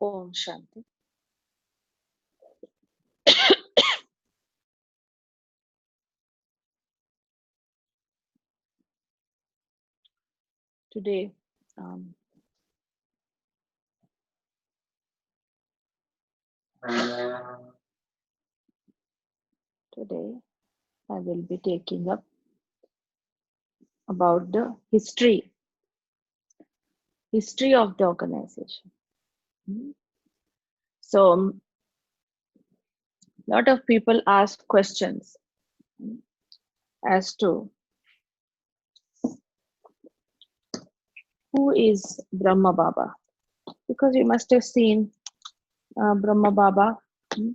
Om Shanti. Today, um, today I will be taking up about the history of the organization. Hmm. So, a lot of people ask questions as to who is Brahma Baba, because you must have seen Brahma Baba. Hmm.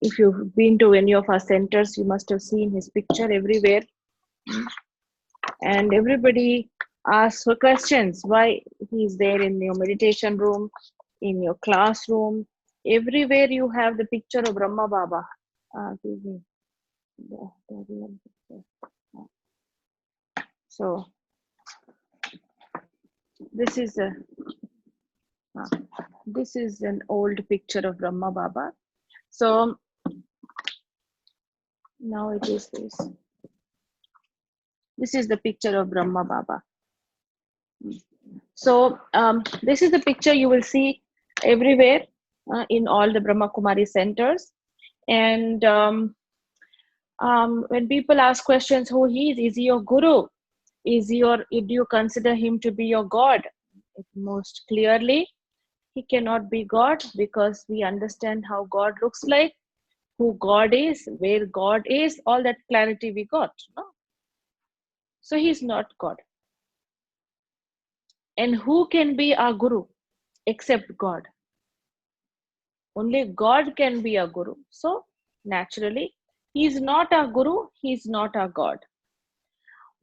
If you've been to any of our centers, you must have seen his picture everywhere. Hmm. And everybody asks for questions why he's there in your meditation room, in your classroom. Everywhere you have the picture of Brahma Baba. Give me the real picture. So this is a this is an old picture of Brahma Baba. So now it is this. This is the picture of Brahma Baba. So this is the picture you will see everywhere in all the Brahma Kumari centers. And when people ask questions, who he is he your guru? Do you consider him to be your God? Most clearly, he cannot be God, because we understand how God looks like, who God is, where God is, all that clarity we got. No? So he's not God. And who can be our guru except God? Only God can be a guru. So naturally, he's not our guru, he's not our God.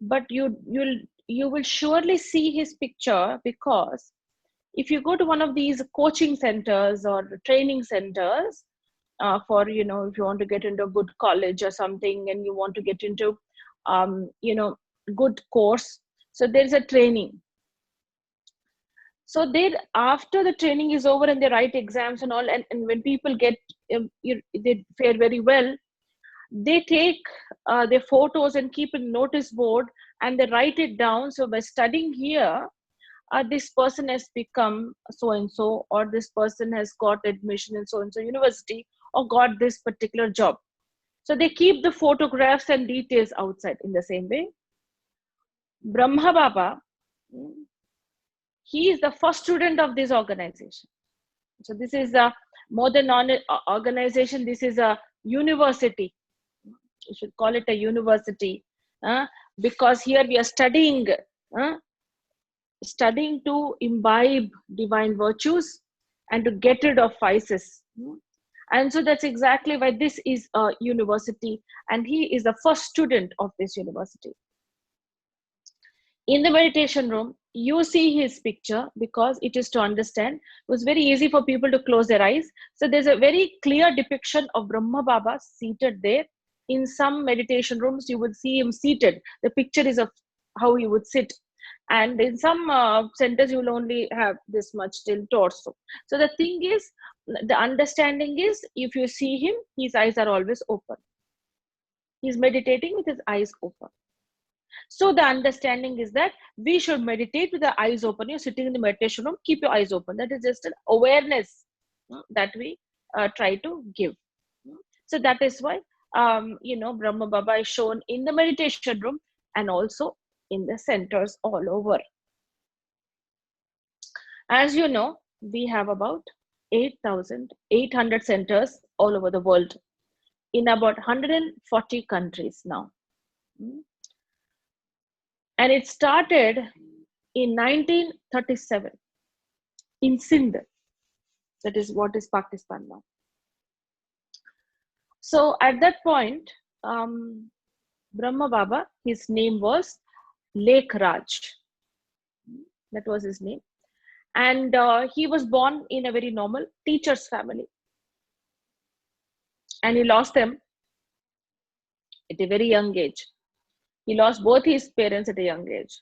But you will surely see his picture, because if you go to one of these coaching centers or training centers, for if you want to get into a good college or something, and you want to get into good course, so there's a training. So they, after the training is over and they write exams and all, and when people get they fare very well, they take their photos and keep a notice board, and they write it down. So by studying here, this person has become so and so, or this person has got admission in so and so university, or got this particular job. So they keep the photographs and details outside. In the same way, Brahma Baba, he is the first student of this organization. So this is a more than organization, this is a university. You should call it a university, because here we are uh, studying to imbibe divine virtues and to get rid of vices. And so that's exactly why this is a university, and he is the first student of this university. In the meditation room, you see his picture, because it is to understand. It was very easy for people to close their eyes. So there's a very clear depiction of Brahma Baba seated there. In some meditation rooms, you would see him seated. The picture is of how he would sit. And in some centers, you will only have this much till torso. So the thing is, the understanding is, if you see him, his eyes are always open. He's meditating with his eyes open. So the understanding is that we should meditate with the eyes open. You're sitting in the meditation room, keep your eyes open. That is just an awareness that we try to give. So that is why Brahma Baba is shown in the meditation room and also in the centers all over. As you know, we have about 8,800 centers all over the world in about 140 countries now. And it started in 1937 in Sindh. That is what is Pakistan now. So at that point, Brahma Baba, his name was Lekh Raj. That was his name. And he was born in a very normal teacher's family. And he lost them at a very young age. He lost both his parents at a young age.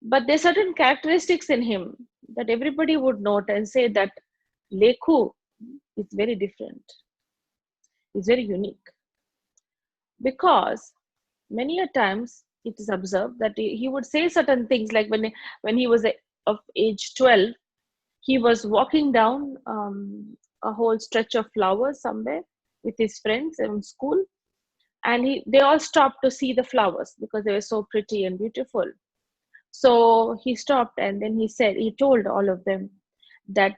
But there's certain characteristics in him that everybody would note and say that Lekhu is very different, is very unique, because many a times it is observed that he would say certain things, like when he was of age 12, he was walking down a whole stretch of flowers somewhere with his friends in school, and they all stopped to see the flowers because they were so pretty and beautiful. So he stopped, and then he told all of them that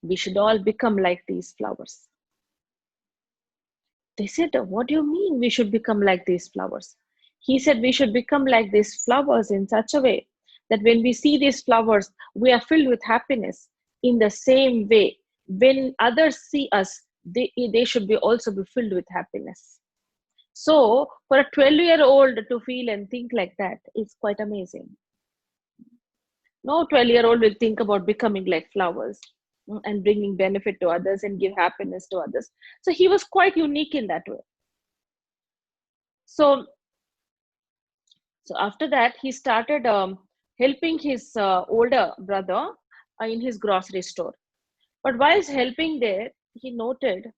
we should all become like these flowers. They said, what do you mean we should become like these flowers? He said, we should become like these flowers in such a way that when we see these flowers, we are filled with happiness. In the same way, when others see us, they should be also be filled with happiness. So for a 12-year-old to feel and think like that is quite amazing. No 12-year-old will think about becoming like flowers and bringing benefit to others and give happiness to others. So he was quite unique in that way. So after that, he started helping his older brother in his grocery store. But whilst helping there, he noted,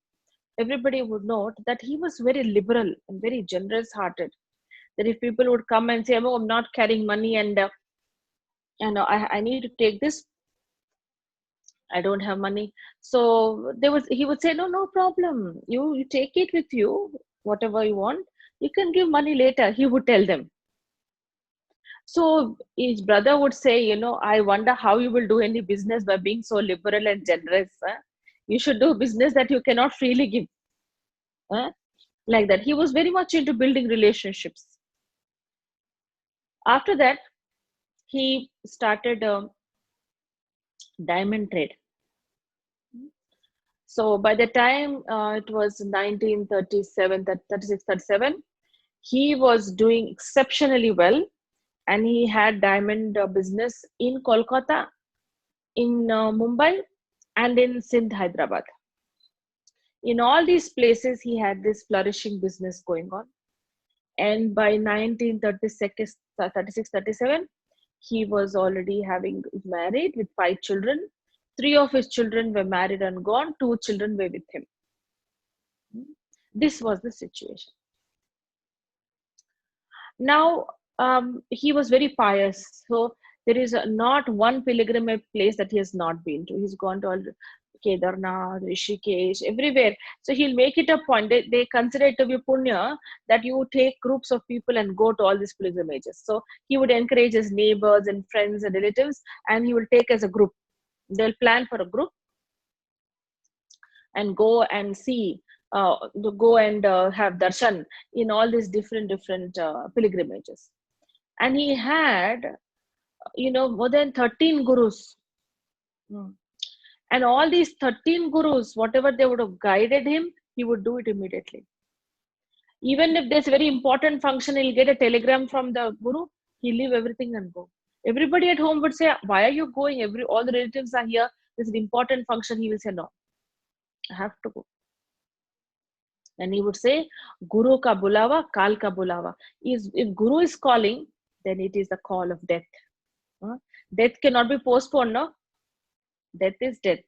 everybody would note that he was very liberal and very generous hearted. That if people would come and say, oh, I'm not carrying money, and I need to take this, I don't have money. So he would say, no problem. You take it with you, whatever you want. You can give money later, he would tell them. So his brother would say, I wonder how you will do any business by being so liberal and generous. Huh? You should do business that you cannot freely give. Huh? Like that. He was very much into building relationships. After that, he started diamond trade. So by the time it was 1937, 36, 37, he was doing exceptionally well, and he had diamond business in Kolkata, in Mumbai, and in Sindh, Hyderabad. In all these places, he had this flourishing business going on. And by 1936, 37, he was already married with 5 children. 3 of his children were married and gone. 2 children were with him. This was the situation. Now, he was very pious. So there is not one pilgrimage place that he has not been to. He's gone to all Kedarnath, Rishikesh, everywhere. So he'll make it a point. They consider it to be punya that you take groups of people and go to all these pilgrimages. So he would encourage his neighbors and friends and relatives, and he will take as a group. They'll plan for a group and go and see, go and have darshan in all these different pilgrimages. And he had, more than 13 gurus. And all these 13 gurus, whatever they would have guided him, he would do it immediately. Even if there's a very important function, he'll get a telegram from the guru, he'll leave everything and go. Everybody at home would say, why are you going? All the relatives are here. There's an important function. He will say, no, I have to go. And he would say, Guru ka bulawa, kal ka bulawa. If Guru is calling, then it is the call of death. Death cannot be postponed, no? Death is death.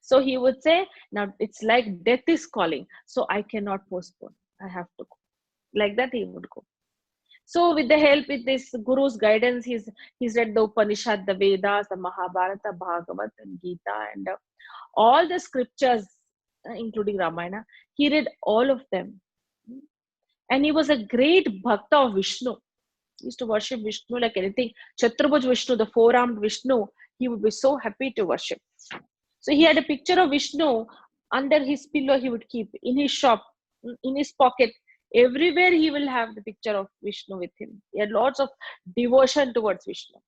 So he would say, now it's like death is calling, so I cannot postpone. I have to go. Like that he would go. So with the help, with this Guru's guidance, he's read the Upanishad, the Vedas, the Mahabharata, Bhagavat, and Gita, and all the scriptures, including Ramayana. He read all of them. And he was a great bhakta of Vishnu. He used to worship Vishnu like anything. Chaturabhuj Vishnu, the 4-armed Vishnu, he would be so happy to worship. So he had a picture of Vishnu under his pillow. He would keep in his shop, in his pocket. Everywhere he will have the picture of Vishnu with him. He had lots of devotion towards Vishnu.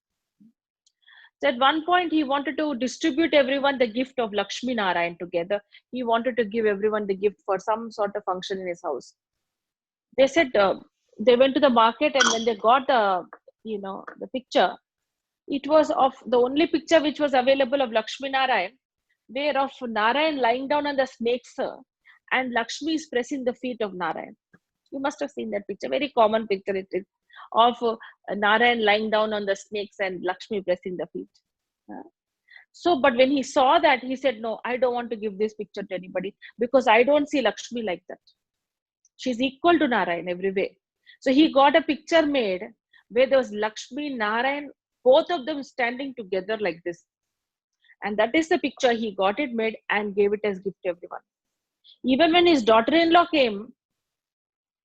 So at one point, he wanted to distribute everyone the gift of Lakshmi Narayan together. He wanted to give everyone the gift for some sort of function in his house. They said they went to the market, and when they got the picture, it was of the only picture which was available of Lakshmi Narayan, where of Narayan lying down on the snakes, and Lakshmi is pressing the feet of Narayan. You must have seen that picture. Very common picture it is. of Narayan lying down on the snakes and Lakshmi pressing the feet. So, but when he saw that, he said, no, I don't want to give this picture to anybody because I don't see Lakshmi like that. She's equal to Narayan every way. So he got a picture made where there was Lakshmi, Narayan, both of them standing together like this. And that is the picture. He got it made and gave it as gift to everyone. Even when his daughter-in-law came,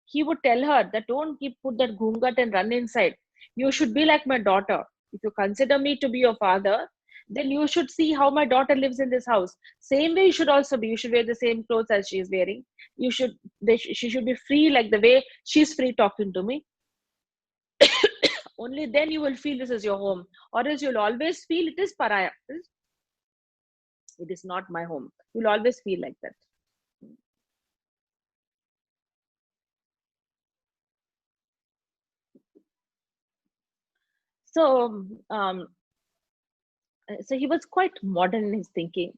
he would tell her that don't put that ghungat and run inside. You should be like my daughter. If you consider me to be your father, then you should see how my daughter lives in this house. Same way you should also be. You should wear the same clothes as she is wearing. She should be free like the way she's free talking to me. Only then you will feel this is your home. Or else you'll always feel it is paraya. It is not my home. You'll always feel like that. So, so he was quite modern in his thinking.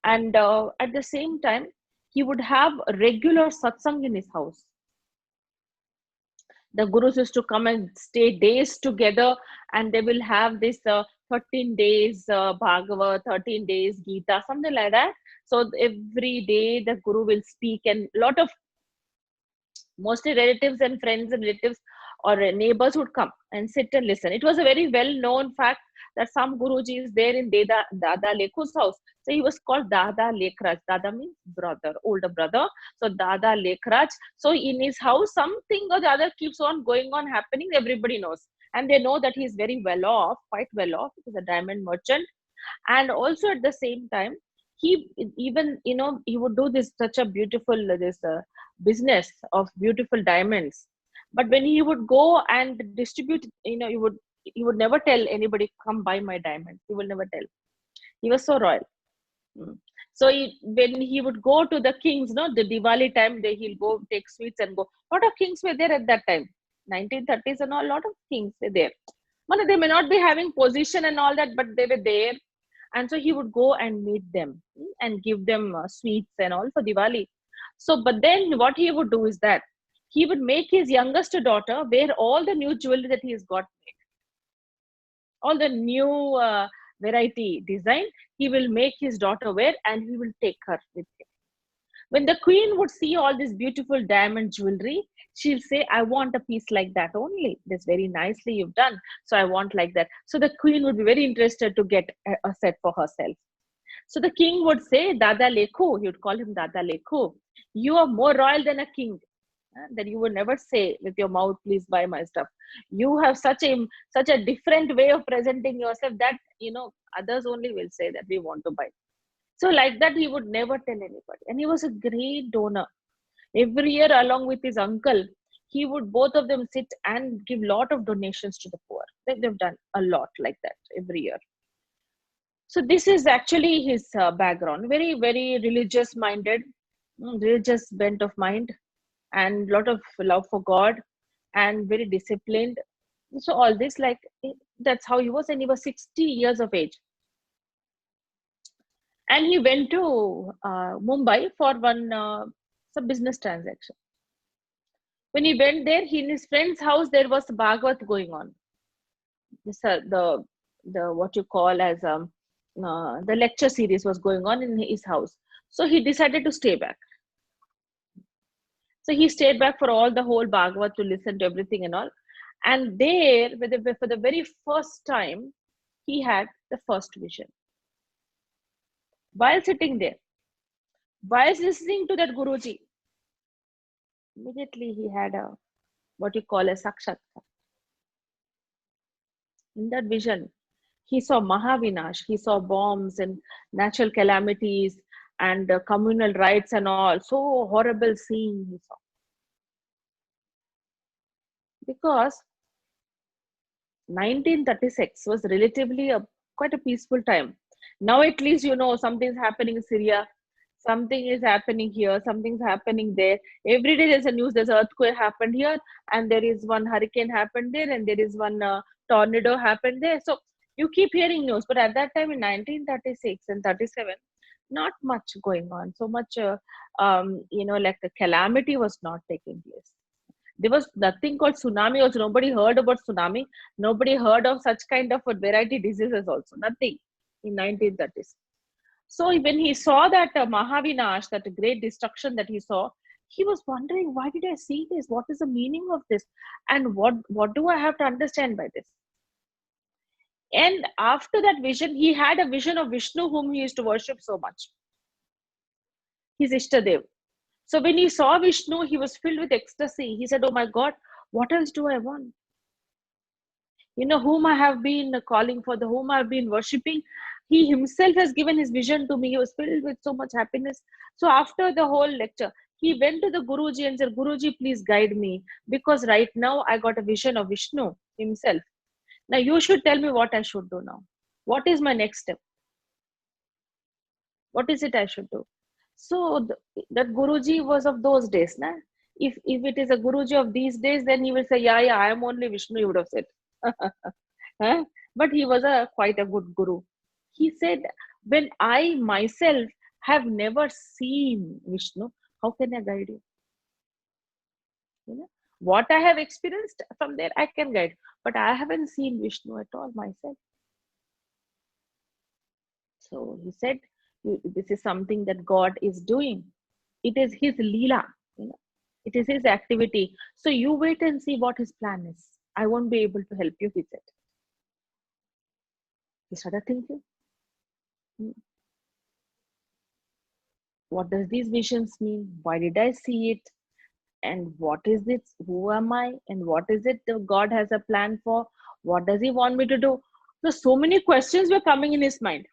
And at the same time, he would have a regular satsang in his house. The gurus used to come and stay days together, and they will have this 13 days Bhagavad, 13 days Gita, something like that. So every day the guru will speak, and a lot of mostly relatives and friends and relatives or neighbors would come and sit and listen. It was a very well known fact that some Guruji is there in Dada Lekhu's house. So he was called Dada Lekhraj. Dada means brother, older brother. So Dada Lekhraj. So in his house, something or the other keeps on going on happening. Everybody knows. And they know that he is very well off, quite well off. He's a diamond merchant. And also at the same time, he even, he would do this such a beautiful, this business of beautiful diamonds. But when he would go and distribute, he would never tell anybody, come buy my diamonds. He will never tell. He was so royal. So when he would go to the kings, the Diwali time, he'll go take sweets and go. A lot of kings were there at that time, 1930s and all. A lot of kings were there. They may not be having position and all that, but they were there. And so he would go and meet them and give them sweets and all for Diwali. So, but then what he would do is that he would make his youngest daughter wear all the new jewelry that he has got made, all the new variety design. He will make his daughter wear, and he will take her with him. When the queen would see all this beautiful diamond jewelry, she'll say, I want a piece like that only. That's very nicely you've done. So I want like that. So the queen would be very interested to get a set for herself. So the king would say, Dada Lekhu, he would call him Dada Lekhu, you are more royal than a king. That you would never say with your mouth, please buy my stuff. You have such a different way of presenting yourself that, others only will say that we want to buy. So like that, he would never tell anybody. And he was a great donor. Every year, along with his uncle, he would, both of them sit and give lot of donations to the poor. They've done a lot like that every year. So this is actually his background. Very, very religious minded, religious bent of mind, and lot of love for God, and very disciplined. So all this, that's how he was. And he was 60 years of age. And he went to Mumbai for some business transaction. When he went there, in his friend's house, there was Bhagavad going on. This, the what you call as the lecture series was going on in his house. So he decided to stay back. So he stayed back for all the whole Bhagavad to listen to everything and all. And there, for the very first time, he had the first vision. While sitting there, while listening to that Guruji, immediately he had what you call a sakshatkar. In that vision, he saw Mahavinash, he saw bombs and natural calamities and communal riots and all. So horrible scene he saw. Because 1936 was relatively quite a peaceful time. Now at least something's happening in Syria, something is happening here, something's happening there. Every day there's a news, there's an earthquake happened here, and there is one hurricane happened there, and there is one tornado happened there. So you keep hearing news. But at that time in 1936 and 37, not much going on. So much, like the calamity was not taking place. There was nothing called tsunami also. Nobody heard about tsunami. Nobody heard of such kind of a variety diseases also. Nothing in 1930s. So when he saw that Mahavinash, that great destruction that he saw, he was wondering, why did I see this? What is the meaning of this? And what do I have to understand by this? And after that vision, he had a vision of Vishnu, whom he used to worship so much, his Ishtadev. So when he saw Vishnu, he was filled with ecstasy. He said, oh my God, what else do I want? You know, whom I have been calling for, the whom I've been worshipping, he himself has given his vision to me. He was filled with so much happiness. So after the whole lecture, he went to the Guruji and said, Guruji, please guide me, because right now I got a vision of Vishnu himself. Now you should tell me what I should do now. What is my next step? What is it I should do? So that Guruji was of those days. Na? If it is a Guruji of these days, then he will say, yeah, I am only Vishnu, he would have said. Huh? But he was quite a good Guru. He said, when I myself have never seen Vishnu, how can I guide you? You know, what I have experienced from there, I can guide. But I haven't seen Vishnu at all myself. So he said, this is something that God is doing. It is his Leela. You know, it is his activity. So you wait and see what his plan is. I won't be able to help you, he said. He started thinking, what does these visions mean? Why did I see it? And what is it? Who am I? And what is it that God has a plan for? What does he want me to do? So many questions were coming in his mind.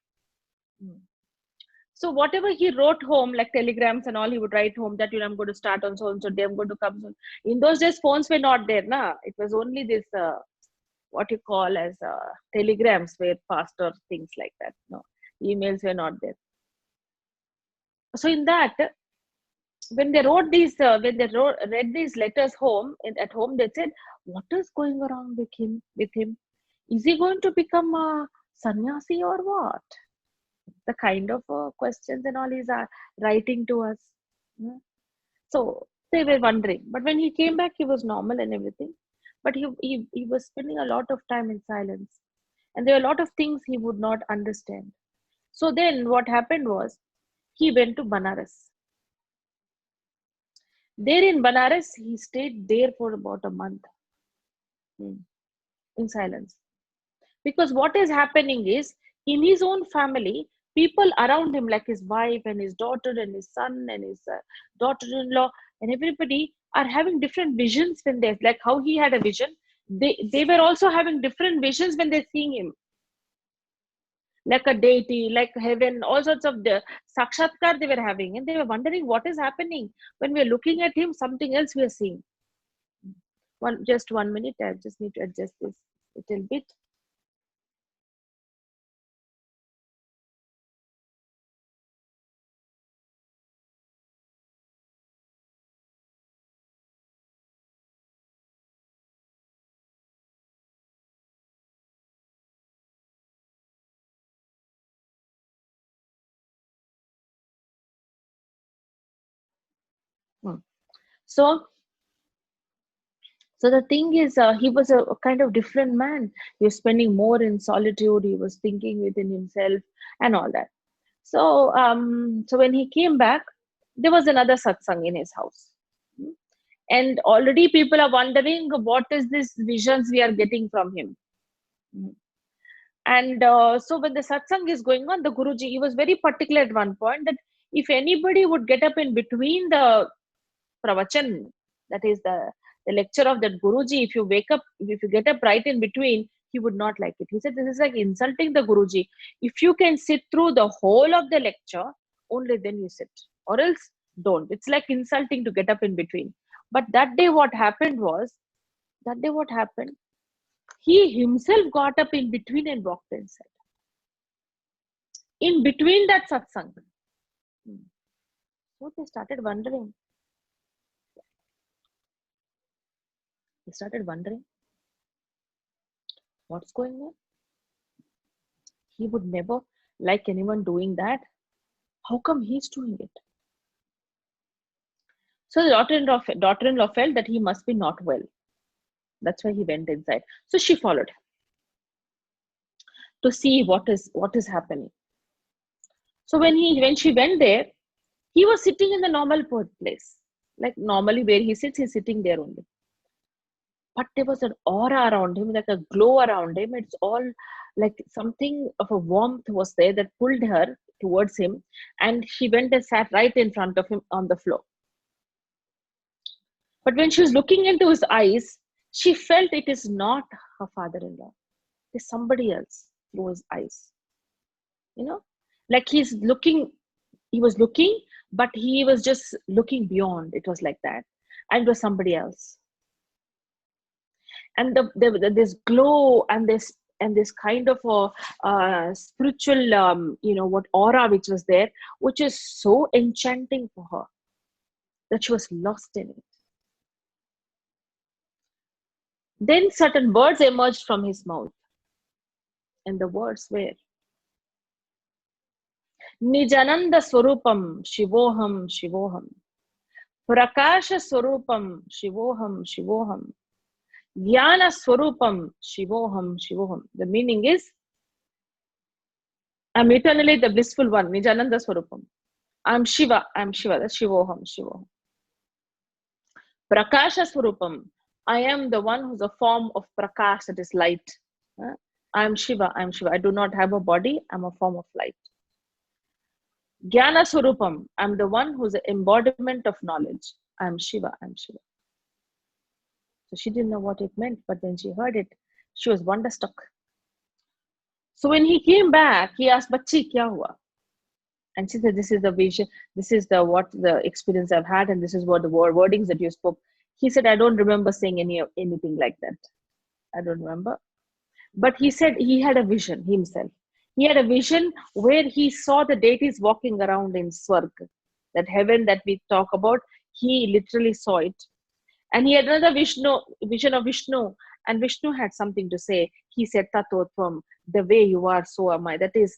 So whatever he wrote home, like telegrams and all, he would write home that, you know, I'm going to start on so and so day, I'm going to come soon. In those days, phones were not there, na. It was only this what you call as telegrams were faster, things like that. No, emails were not there. So in that, when they wrote these, read these letters home, at home, they said, what is going around with him? With him, is he going to become a sannyasi or what? The kind of questions and all he's writing to us. Yeah. So they were wondering. But when he came back, he was normal and everything. But he was spending a lot of time in silence. And there were a lot of things he would not understand. So then what happened was, he went to Banaras. There in Banaras, he stayed there for about a month in silence. Because what is happening is, in his own family, people around him, like his wife and his daughter and his son and his daughter-in-law and everybody, are having different visions when they, like how he had a vision. They were also having different visions when they're seeing him, like a deity, like heaven, all sorts of the sakshatkar they were having, and they were wondering what is happening when we're looking at him. Something else we are seeing. Just 1 minute. I just need to adjust this a little bit. So the thing is, he was a kind of different man. He was spending more in solitude. He was thinking within himself and all that. So when he came back, there was another satsang in his house. And already people are wondering, what is this visions we are getting from him? And so when the satsang is going on, the Guruji, he was very particular at one point that if anybody would get up in between the pravachan, that is the lecture of that Guruji, if you get up right in between, he would not like it. He said, this is like insulting the Guruji. If you can sit through the whole of the lecture, only then you sit, or else don't. It's like insulting to get up in between. But that day what happened was, he himself got up in between and walked inside. In between that satsang. So they started wondering. What's going on? He would never like anyone doing that. How come he's doing it? So the daughter-in-law felt that he must be not well. That's why he went inside. So she followed to see what is happening. So when she went there, he was sitting in the normal place. Like normally where he sits, he's sitting there only. But there was an aura around him, like a glow around him. It's all like something of a warmth was there that pulled her towards him. And she went and sat right in front of him on the floor. But when she was looking into his eyes, she felt it is not her father-in-law. It is somebody else through his eyes. You know, like he was looking, but he was just looking beyond. It was like that. And it was somebody else. And this glow and this kind of a spiritual, what aura which was there, which is so enchanting for her that she was lost in it. Then certain words emerged from his mouth. And the words were Nijananda Swarupam Shivoham Shivoham. Prakasha Swarupam Shivoham Shivoham. Jnana Swarupam Shivoham Shivoham. The meaning is, I'm eternally the blissful one, Nijananda Swarupam. I'm Shiva, that's Shivoham Shivoham. Prakasha Swarupam. I am the one who's a form of Prakash, that is light. I'm Shiva. I do not have a body, I'm a form of light. Jnana Swarupam. I'm the one who's the embodiment of knowledge. I'm Shiva. So she didn't know what it meant, but when she heard it, she was wonderstruck. So when he came back, he asked, Bachi, kya hua? And she said, this is the vision, this is the experience I've had, and this is what the wordings that you spoke. He said, I don't remember saying anything like that. I don't remember. But he said he had a vision himself. He had a vision where he saw the deities walking around in Swarga, that heaven that we talk about. He literally saw it. And he had another vision of Vishnu, and Vishnu had something to say. He said, Tatotvam, the way you are, so am I. That is,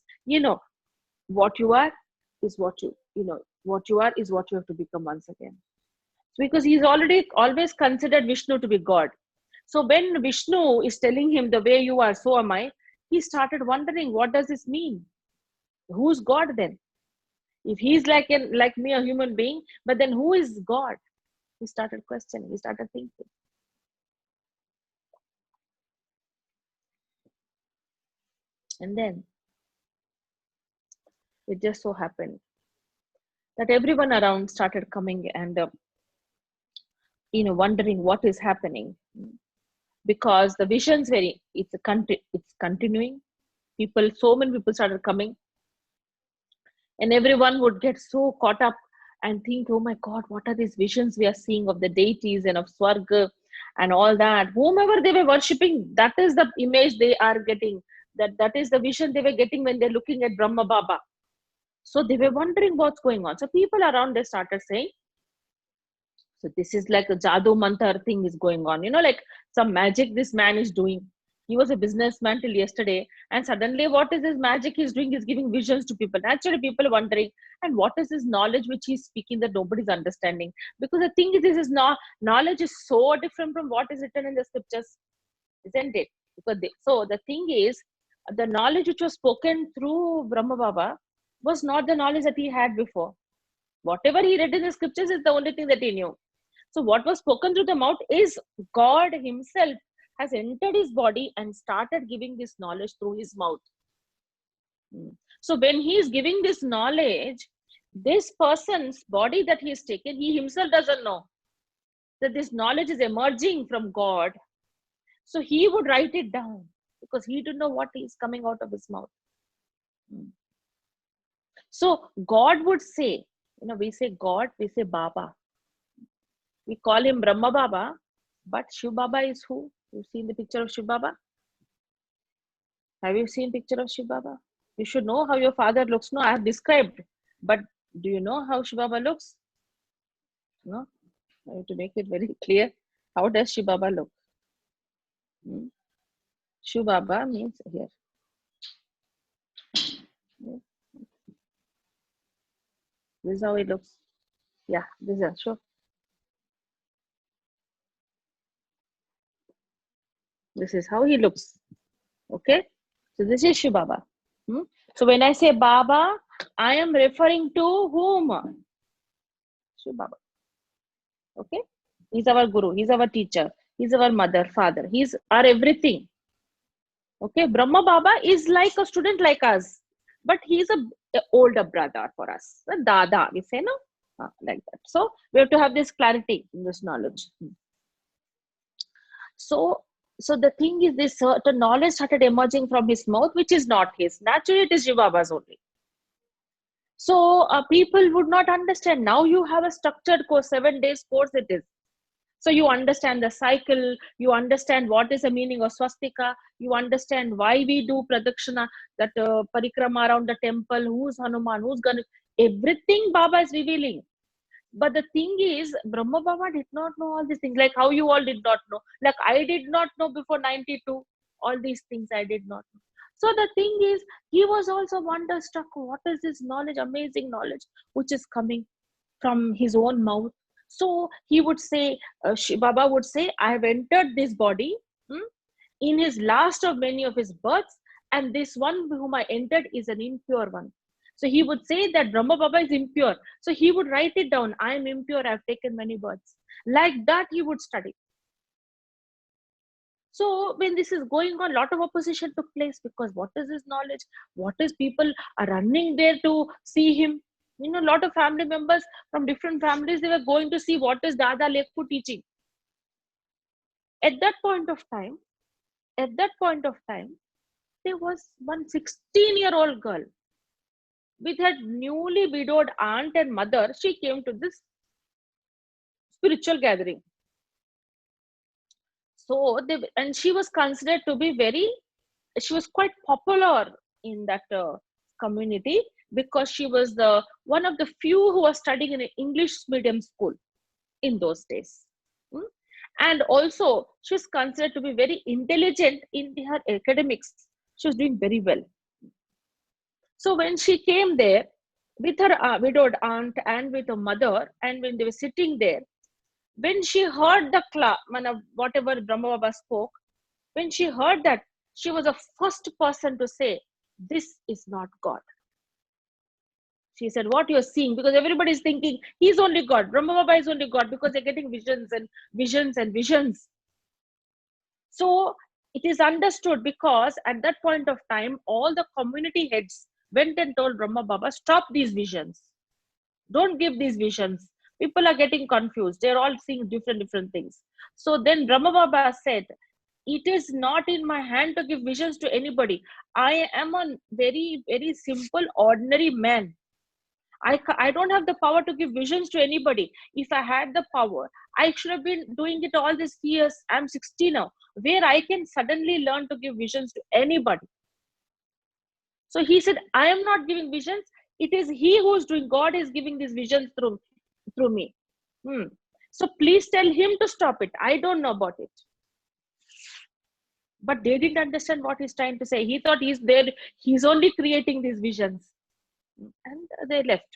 what you are is what what you are is what you have to become once again. Because he's always considered Vishnu to be God. So when Vishnu is telling him the way you are, so am I, he started wondering, what does this mean? Who's God then? If he's like me, a human being, but then who is God? He started questioning, he started thinking. And then it just so happened that everyone around started coming and wondering what is happening, because the vision's it's continuing. So many people started coming, and everyone would get so caught up and think, oh my God, what are these visions we are seeing of the deities and of Swarga and all that? Whomever they were worshipping, that is the image they are getting. That is the vision they were getting when they're looking at Brahma Baba. So they were wondering what's going on. So people around, they started saying, so this is like a Jadoo Mantar thing is going on. Like some magic this man is doing. He was a businessman till yesterday, and suddenly what is this magic he's doing? He's giving visions to people. Naturally, people are wondering, and what is this knowledge which he's speaking that nobody's understanding? Because the thing is, this is not, knowledge is so different from what is written in the scriptures, isn't it? So the thing is, the knowledge which was spoken through Brahma Baba was not the knowledge that he had before. Whatever he read in the scriptures is the only thing that he knew. So what was spoken through the mouth is God himself has entered his body and started giving this knowledge through his mouth. So when he is giving this knowledge, this person's body that he has taken, he himself doesn't know that this knowledge is emerging from God. So he would write it down because he didn't know what is coming out of his mouth. So God would say, we say God, we say Baba. We call him Brahma Baba, but Shiv Baba is who? You've seen the picture of Shiv Baba? Have you seen picture of Shiv Baba? You should know how your father looks. No, I have described, but do you know how Shiv Baba looks? No, I have to make it very clear. How does Shiv Baba look? Shiv Baba means here. This is how it looks. Yeah, this is sure. This is how he looks. Okay, so this is Shiv Baba. So when I say Baba, I am referring to whom? Shiv Baba. Okay, he's our guru, he's our teacher, he's our mother, father, he's our everything. Okay, Brahma Baba is like a student like us, but he's a older brother for us. A Dada, we say, no? Like that. So we have to have this clarity in this knowledge. So, so the thing is, this certain knowledge started emerging from his mouth, which is not his. Naturally, it is Shiv Baba's only. So people would not understand. Now you have a structured course, 7 days course it is. So you understand the cycle, you understand what is the meaning of swastika, you understand why we do pradakshina, that parikrama around the temple, who's Hanuman, who's Ganesh, everything Baba is revealing. But the thing is, Brahma Baba did not know all these things, like how you all did not know. Like I did not know before 92, all these things I did not know. So the thing is, he was also wonderstruck. What is this knowledge, amazing knowledge, which is coming from his own mouth? So he would say, Baba would say, I have entered this body in his last of many of his births, and this one whom I entered is an impure one. So he would say that Brahma Baba is impure. So he would write it down. I am impure. I have taken many births. Like that, he would study. So when this is going on, a lot of opposition took place, because what is his knowledge? What is people are running there to see him? You know, a lot of family members from different families, they were going to see what is Dada Lekhu teaching. At that point of time, there was one 16-year-old girl with her newly widowed aunt and mother. She came to this spiritual gathering. So and she was considered to be she was quite popular in that community, because she was the one of the few who was studying in an English medium school in those days. And also she was considered to be very intelligent in her academics. She was doing very well. So when she came there with her widowed aunt and with her mother, and when they were sitting there, when she heard the whatever Brahma Baba spoke, when she heard that, she was the first person to say, this is not God. She said, what you're seeing, because everybody is thinking he's only God, Brahma Baba is only God, because they're getting visions and visions and visions. So it is understood, because at that point of time, all the community heads went and told Brahma Baba, stop these visions. Don't give these visions. People are getting confused. They're all seeing different things. So then Brahma Baba said, it is not in my hand to give visions to anybody. I am a very, very simple, ordinary man. I don't have the power to give visions to anybody. If I had the power, I should have been doing it all these years. I'm 60 now, where I can suddenly learn to give visions to anybody. So he said, I am not giving visions. It is he who is doing. God is giving these visions through me. So please tell him to stop it. I don't know about it. But they didn't understand what he's trying to say. He thought he's there. He's only creating these visions. And they left.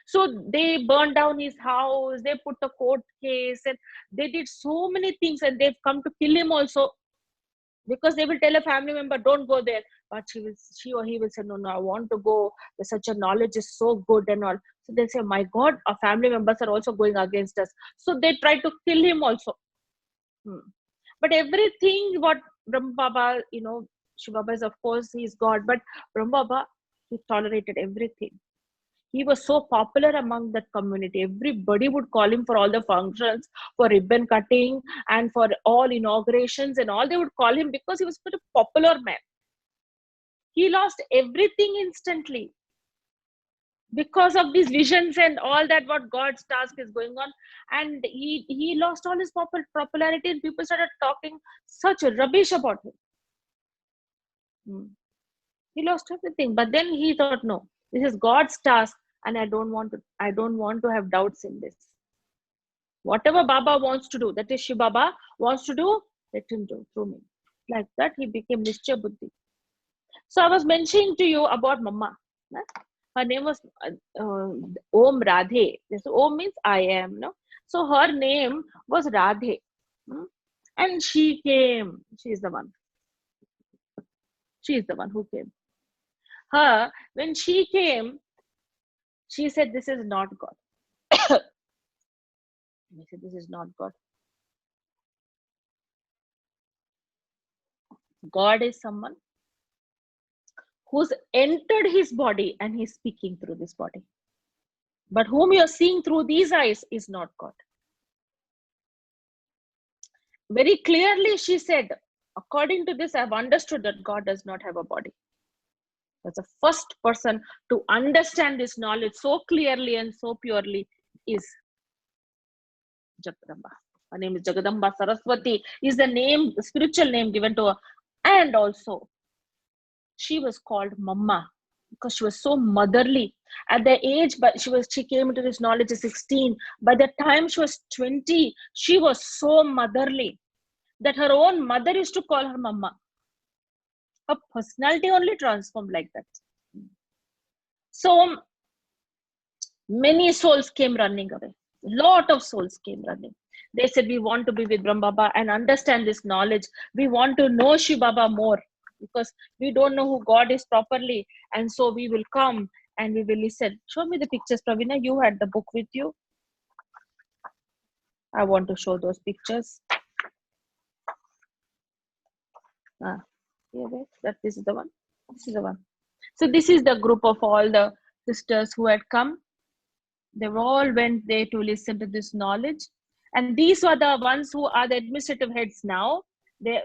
So they burned down his house. They put a court case, and they did so many things, and they've come to kill him also, because they will tell a family member, don't go there. But she or he will say, no, I want to go. Such a knowledge is so good and all. So they say, my God, our family members are also going against us. So they try to kill him also. But everything what Brahma Baba, Shiv Baba is, of course, he's God, but Brahma Baba, he tolerated everything. He was so popular among that community. Everybody would call him for all the functions, for ribbon cutting, and for all inaugurations and all. They would call him because he was such a popular man. He lost everything instantly because of these visions and all that, what God's task is going on. And he lost all his popularity, and people started talking such rubbish about him. He lost everything. But then he thought, no, this is God's task, and I don't want to have doubts in this. Whatever Baba wants to do, that is Shiv Baba wants to do, let him do through me. Like that, he became Nishcha Buddhi. So I was mentioning to you about Mama. Her name was Om Radhe. So Om means I am. No? So her name was Radhe. And she came. She's the one. She is the one who came. Her, when she came, she said, "This is not God." He said, "This is not God. God is someone who's entered his body and he's speaking through this body. But whom you're seeing through these eyes is not God." Very clearly, she said, "According to this, I've understood that God does not have a body." That's the first person to understand this knowledge so clearly and so purely is Jagadamba. Her name is Jagadamba Saraswati, is the name, spiritual name given to her. And also, she was called Mama because she was so motherly. At the age, but she came into this knowledge at 16. By the time she was 20, she was so motherly that her own mother used to call her Mama. Her personality only transformed like that. So many souls came running away. Lot of souls came running. They said, "We want to be with Brahma Baba and understand this knowledge. We want to know Shiv Baba more because we don't know who God is properly. And so we will come and we will listen." Show me the pictures, Pravina. You had the book with you. I want to show those pictures. This is the one. This is the one. So this is the group of all the sisters who had come. They all went there to listen to this knowledge. And these were the ones who are the administrative heads now.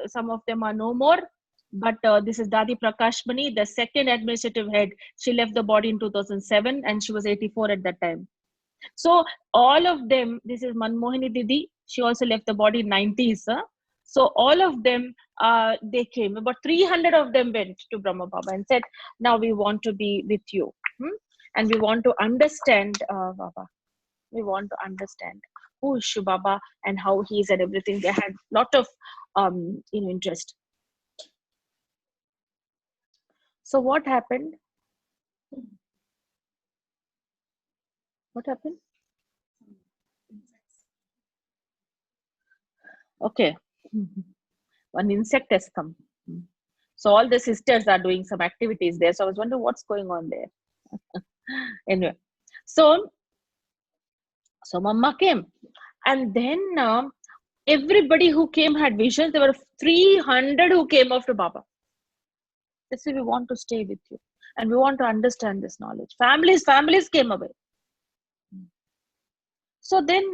Some of them are no more. But this is Dadi Prakashmani, the second administrative head. She left the body in 2007 and she was 84 at that time. So all of them, this is Manmohini Didi. She also left the body in 90s. So all of them, they came. About 300 of them went to Brahma Baba and said, "Now we want to be with you. And we want to understand Baba. We want to understand who is Shiv Baba and how he is and everything." They had a lot of interest. So what happened? What happened? Okay. One insect has come. So all the sisters are doing some activities there. So I was wondering what's going on there. Anyway, so Mama came, and then everybody who came had visions. There were 300 who came after Baba. They said, "We want to stay with you, and we want to understand this knowledge." Families came away. So then,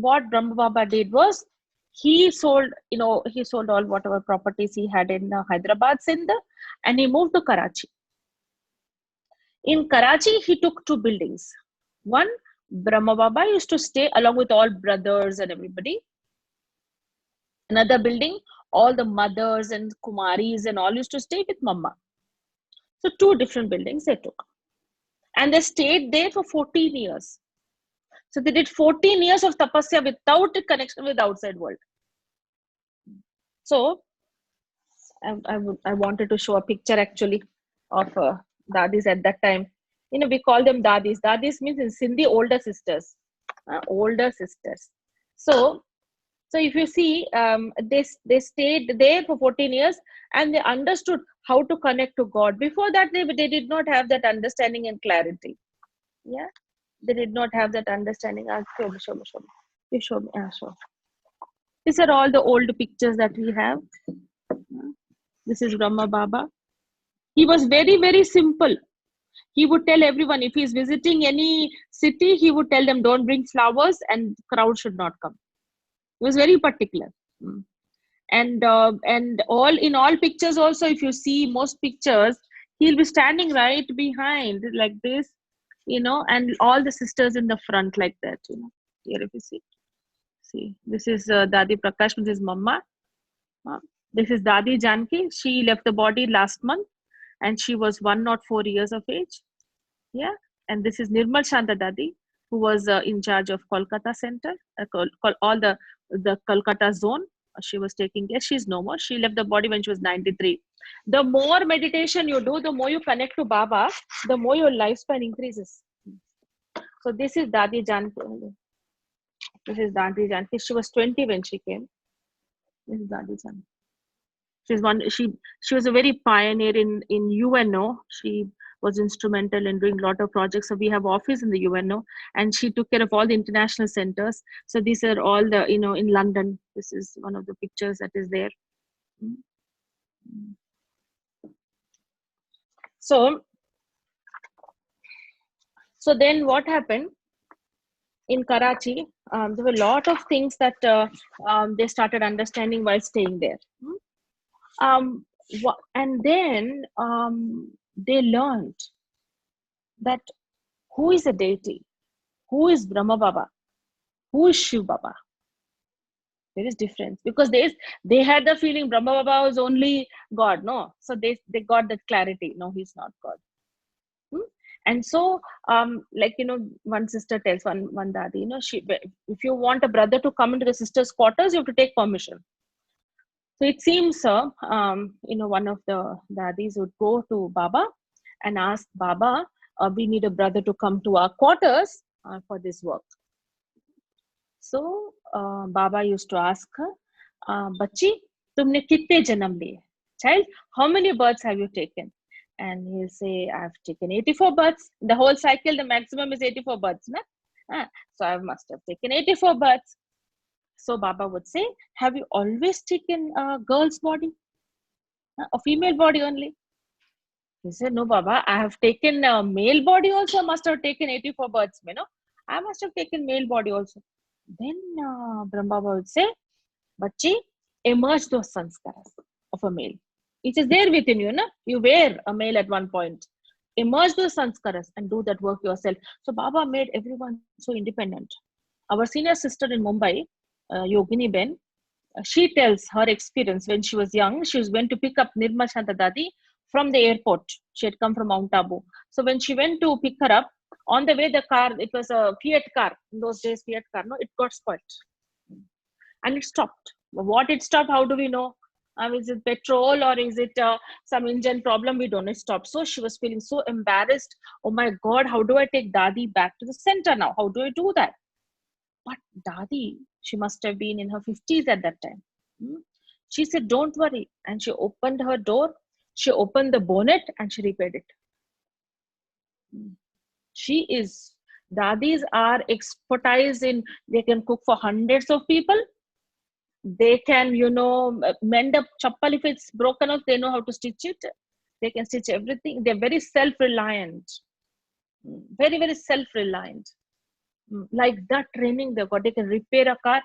what Brahma Baba did was he sold all whatever properties he had in Hyderabad, Sindh, and he moved to Karachi. In Karachi, he took two buildings. One, Brahma Baba used to stay along with all brothers and everybody. Another building, all the mothers and Kumaris and all used to stay with Mama. So two different buildings they took. And they stayed there for 14 years. So they did 14 years of tapasya without a connection with the outside world. So I wanted to show a picture actually of dadis at that time. We call them dadis. Dadis means in Sindhi older sisters. Older sisters. So if you see, they stayed there for 14 years and they understood how to connect to God. Before that, they did not have that understanding and clarity. Yeah, they did not have that understanding. Show me. You show me. Show. These are all the old pictures that we have. This is Brahma Baba. He was very, very simple. He would tell everyone if he's visiting any city, he would tell them, "Don't bring flowers and crowd should not come." He was very particular. And all pictures also, if you see most pictures, he'll be standing right behind like this, and all the sisters in the front like that. Here if you see this is Dadi Prakash, this is Mama. This is Dadi Janki. She left the body last month and she was 104 years of age. Yeah. And this is Nirmal Shanta Dadi, who was in charge of Kolkata Center, all the Kolkata zone. She was taking care. She's no more. She left the body when she was 93. The more meditation you do, the more you connect to Baba, the more your lifespan increases. So this is Dadi Janki. This is Dadi Janki. She was 20 when she came. This is Dadi Jan. She was a very pioneer in UNO. She was instrumental in doing a lot of projects. So we have office in the UNO, and she took care of all the international centers. So these are all the, in London. This is one of the pictures that is there. So then what happened in Karachi? There were a lot of things that they started understanding while staying there. And then they learned that who is a deity, who is Brahma Baba, who is Shiv Baba. There is difference, because they had the feeling Brahma Baba was only God. No, so they got that clarity. No, he's not God. And so one sister tells one dadi, if you want a brother to come into the sister's quarters, you have to take permission. So it seems, one of the dadis would go to Baba and ask Baba, we need a brother to come to our quarters for this work. So Baba used to ask her, Bachi, tumne kitne janam liye? Child, how many births have you taken? And he'll say, I've taken 84 births. The whole cycle, the maximum is 84 births. Na? So I must have taken 84 births. So Baba would say, have you always taken a girl's body? A female body only? He said, no, Baba, I have taken a male body also. I must have taken 84 births. I must have taken male body also. Then Brahma Baba would say, Bachi, emerge those sanskaras of a male. It is there within you, na? You were a male at one point. Emerge those sanskaras and do that work yourself. So Baba made everyone so independent. Our senior sister in Mumbai, Yogini Ben, she tells her experience when she was young. She was went to pick up Nirma Shanta Dadi from the airport. She had come from Mount Abu. So when she went to pick her up, on the way, the car, it was a Fiat car. In those days, Fiat car, no, it got spoiled. And it stopped. What it stopped, how do we know? Is it petrol or is it some engine problem? We don't know. It stopped. So she was feeling so embarrassed. Oh my God, how do I take Dadi back to the center now? How do I do that? But Dadi, she must have been in her 50s at that time. She said, don't worry. And she opened her door. She opened the bonnet and she repaired it. Dadis are expertise in, they can cook for hundreds of people. They can, mend up chappal if it's broken off. They know how to stitch it. They can stitch everything. They're very self-reliant. Very, very self-reliant. Like that training they got. They can repair a car.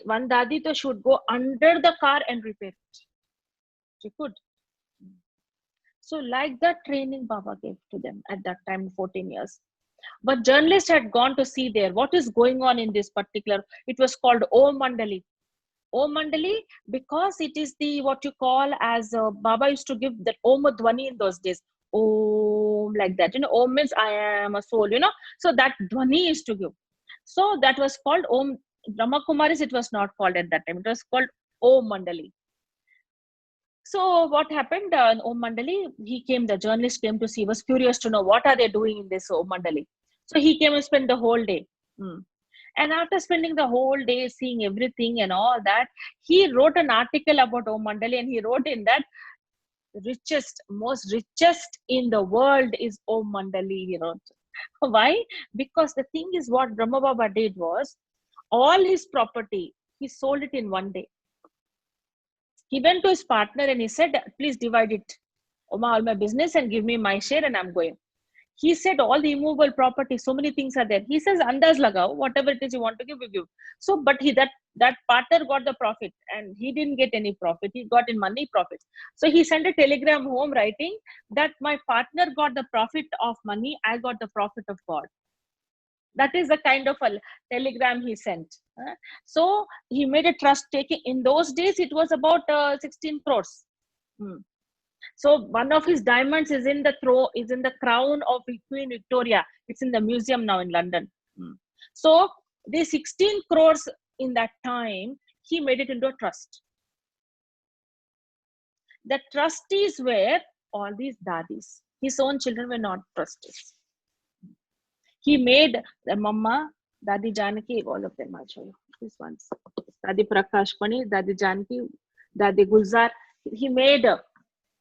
One dadi to should go under the car and repair it. She could. So like that training Baba gave to them at that time, 14 years. But journalists had gone to see there what is going on in this particular. It was called Om Mandali. Om Mandali, because it is the what you call as Baba used to give that Om Dhwani in those days. Om, like that. Om means I am a soul, So that Dhwani is to give. So that was called Om. Brahma Kumaris, it was not called at that time. It was called Om Mandali. So what happened in Om Mandali, the journalist came to see, was curious to know what are they doing in this Om Mandali. So he came and spent the whole day. And after spending the whole day seeing everything and all that, he wrote an article about Om Mandali, and he wrote in that most richest in the world is Om Mandali, he wrote. Why? Because the thing is, what Brahma Baba did was, all his property, he sold it in one day. He went to his partner and he said, please divide it, all my business, and give me my share, and I'm going. He said, all the immovable property, so many things are there. He says, andaz lagao, whatever it is you want to give, you give. So, but that partner got the profit, and he didn't get any profit. He got in money profit. So he sent a telegram home writing that my partner got the profit of money, I got the profit of God. That is the kind of a telegram he sent. So he made a trust taking. In those days, it was about 16 crores. So one of his diamonds is in the crown of Queen Victoria. It's in the museum now in London. So the 16 crores in that time, he made it into a trust. The trustees were all these dadis. His own children were not trustees. He made the Mama, Dadi Janaki, all of them, I'll show you. These ones. Dadi Prakash Pani, Dadi Janki, Dadi Gulzar. He made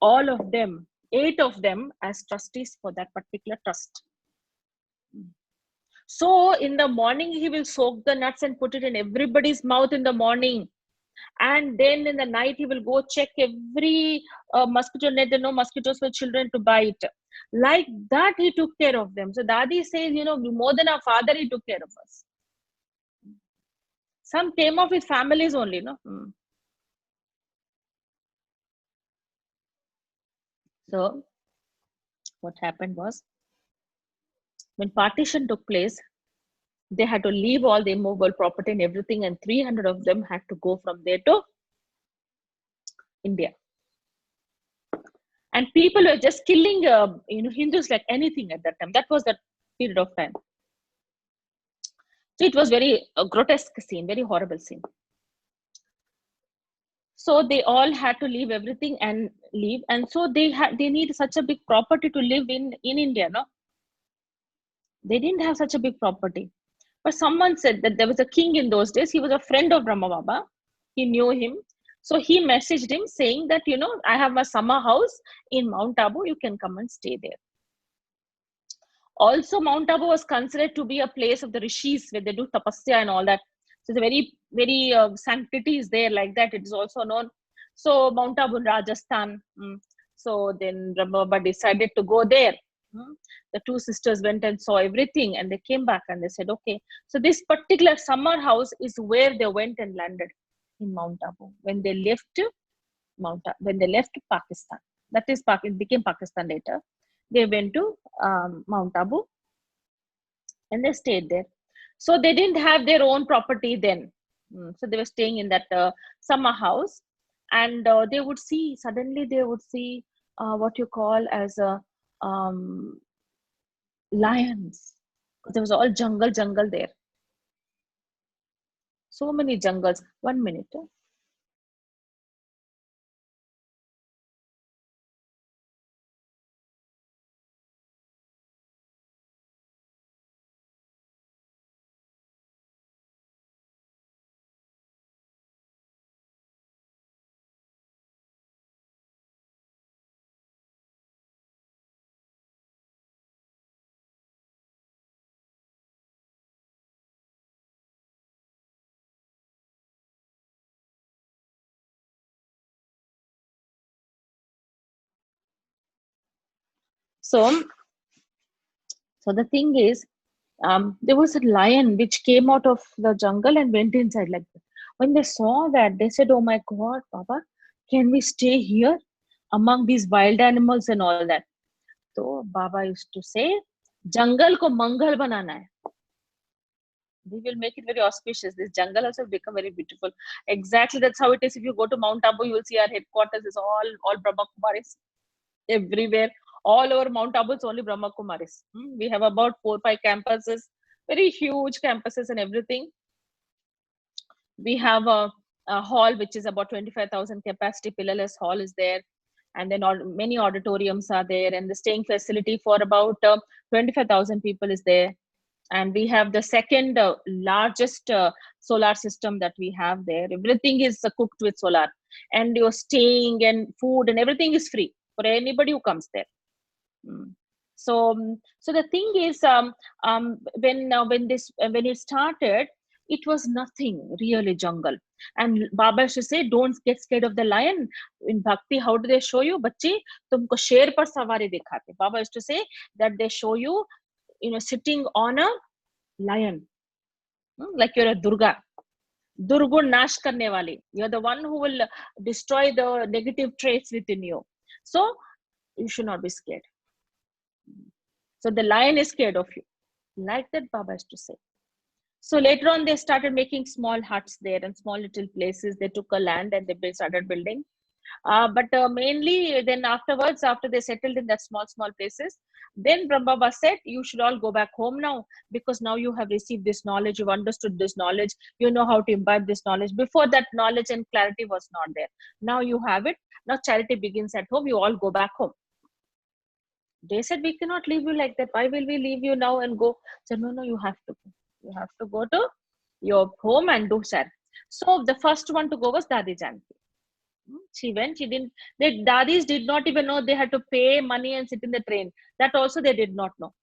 all of them, 8 of them, as trustees for that particular trust. So in the morning, he will soak the nuts and put it in everybody's mouth in the morning. And then in the night, he will go check every mosquito net. There are no mosquitoes for children to bite. Like that, he took care of them. So Dadi says, more than our father, he took care of us. Some came off with families only, no? So what happened was, when partition took place, they had to leave all the immovable property and everything, and 300 of them had to go from there to India. And people were just killing, Hindus like anything at that time. That was the period of time. So it was very grotesque scene, very horrible scene. So they all had to leave everything and leave, and so they need such a big property to live in India, no? They didn't have such a big property. But someone said that there was a king in those days. He was a friend of Brahma Baba. He knew him. So he messaged him saying that, I have a summer house in Mount Abu. You can come and stay there. Also, Mount Abu was considered to be a place of the rishis where they do tapasya and all that. So the very, very sanctity is there like that. It is also known. So Mount Abu in Rajasthan. So then Brahma Baba decided to go there. The two sisters went and saw everything, and they came back and they said, okay, so this particular summer house is where they went and landed in Mount Abu when they left Pakistan. That is, it became Pakistan later. They went to Mount Abu and they stayed there. So they didn't have their own property then. So they were staying in that summer house, and they would see what you call as a lions. There was all jungle there. So many jungles. 1 minute. So the thing is, there was a lion which came out of the jungle and went inside like that. When they saw that, they said, oh my God, Baba, can we stay here among these wild animals and all that? So Baba used to say, jungle ko mangal banana hai. We will make it very auspicious. This jungle also become very beautiful. Exactly, that's how it is. If you go to Mount Abu, you will see our headquarters is all Brahma Kumaris everywhere. All over Mount Abu, it's only Brahma Kumaris. We have about 4-5 campuses, very huge campuses and everything. We have a hall which is about 25,000 capacity. Pillarless hall is there, and then many auditoriums are there, and the staying facility for about 25,000 people is there. And we have the second largest solar system that we have there. Everything is cooked with solar, and your staying and food and everything is free for anybody who comes there. So the thing is, when it started, it was nothing really jungle. And Baba used to say, don't get scared of the lion. In Bhakti, how do they show you? Bachchi, tumko sher par savari dikhate. Baba used to say that they show you, sitting on a lion, like you're a Durga. Durgun nash karne wali. You're the one who will destroy the negative traits within you. So you should not be scared. So the lion is scared of you. Like that Baba used to say. So later on, they started making small huts there and small little places. They took a land and they started building. But mainly then afterwards, after they settled in that small places, then Brahma Baba said, you should all go back home now, because now you have received this knowledge, you've understood this knowledge, you know how to imbibe this knowledge. Before, that knowledge and clarity was not there. Now you have it. Now charity begins at home. You all go back home. They said, we cannot leave you like that. Why will we leave you now and go? So no, you have to go. You have to go to your home and do sir. So the first one to go was Dadi Janki. She went. She didn't. The dadis did not even know they had to pay money and sit in the train. That also they did not know,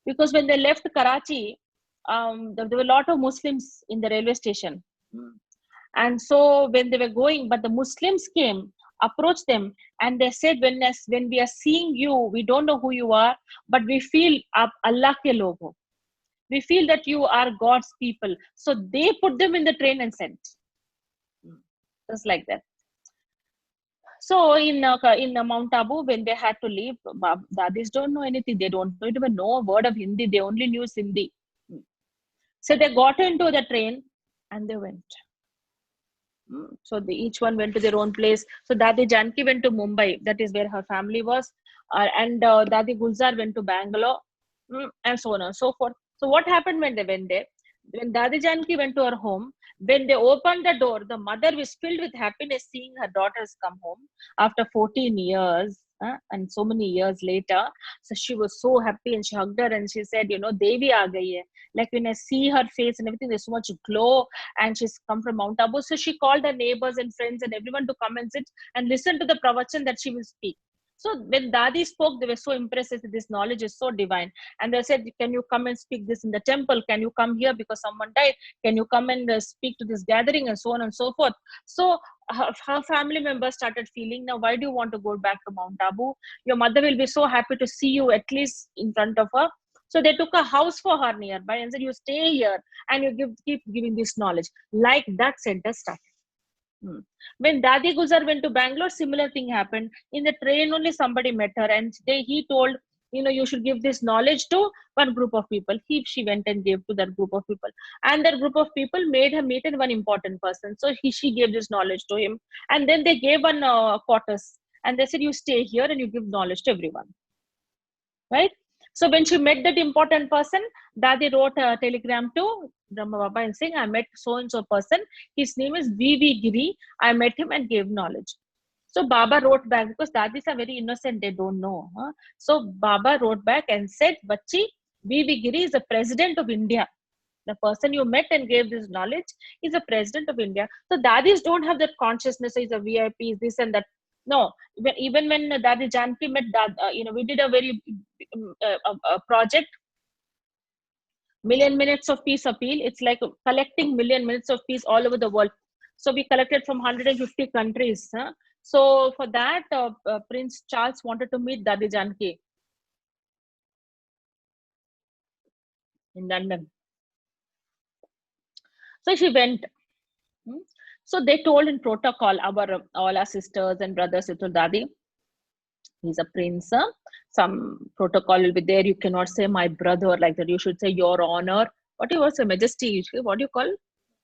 because when they left Karachi, there were a lot of Muslims in the railway station. And so when they were going, but the Muslims came, approached them, and they said, when we are seeing you, we don't know who you are, but we feel Allah ke log ho. We feel that you are God's people. So they put them in the train and sent. Just like that. So in Mount Abu, when they had to leave, dadis don't know anything. They don't even know a word of Hindi. They only knew Sindhi. So they got into the train and they went. So each one went to their own place. So Dadi Janki went to Mumbai. That is where her family was. And Dadi Gulzar went to Bangalore, and so on and so forth. So what happened when they went there? When Dadi Janki went to her home, when they opened the door, the mother was filled with happiness seeing her daughters come home after 14 years. And so many years later. So she was so happy and she hugged her and she said, Devi aa gayi hai. Like when I see her face and everything, there's so much glow, and she's come from Mount Abu. So she called her neighbors and friends and everyone to come and sit and listen to the pravachan that she will speak. So when Dadi spoke, they were so impressed that this knowledge is so divine. And they said, can you come and speak this in the temple? Can you come here because someone died? Can you come and speak to this gathering? And so on and so forth. So her family members started feeling, now, why do you want to go back to Mount Abu? Your mother will be so happy to see you at least in front of her. So they took a house for her nearby and said, you stay here and you keep giving this knowledge. Like that center started. When Dadi Guzar went to Bangalore, similar thing happened. In the train only somebody met her and he told, you should give this knowledge to one group of people. She went and gave to that group of people. And that group of people made her meet one important person. So she gave this knowledge to him. And then they gave one quarters. And they said, you stay here and you give knowledge to everyone. Right? So when she met that important person, Dadi wrote a telegram to Brahma Baba and saying, I met so-and-so person. His name is V.V. Giri. I met him and gave knowledge. So Baba wrote back, because dadis are very innocent, they don't know. So Baba wrote back and said, Bachi, V.V. Giri is the president of India. The person you met and gave this knowledge is the president of India. So dadis don't have that consciousness, he's a VIP, this and that. No, even when Dadi Janki met, we did a very project, Million Minutes of Peace Appeal. It's like collecting million minutes of peace all over the world. So we collected from 150 countries. So for that, Prince Charles wanted to meet Dadi Janki in London. So she went. So they told in protocol, all our sisters and brothers, to Dadi, he's a prince. Some protocol will be there. You cannot say my brother like that. You should say your honor. What do you say, majesty? What do you call?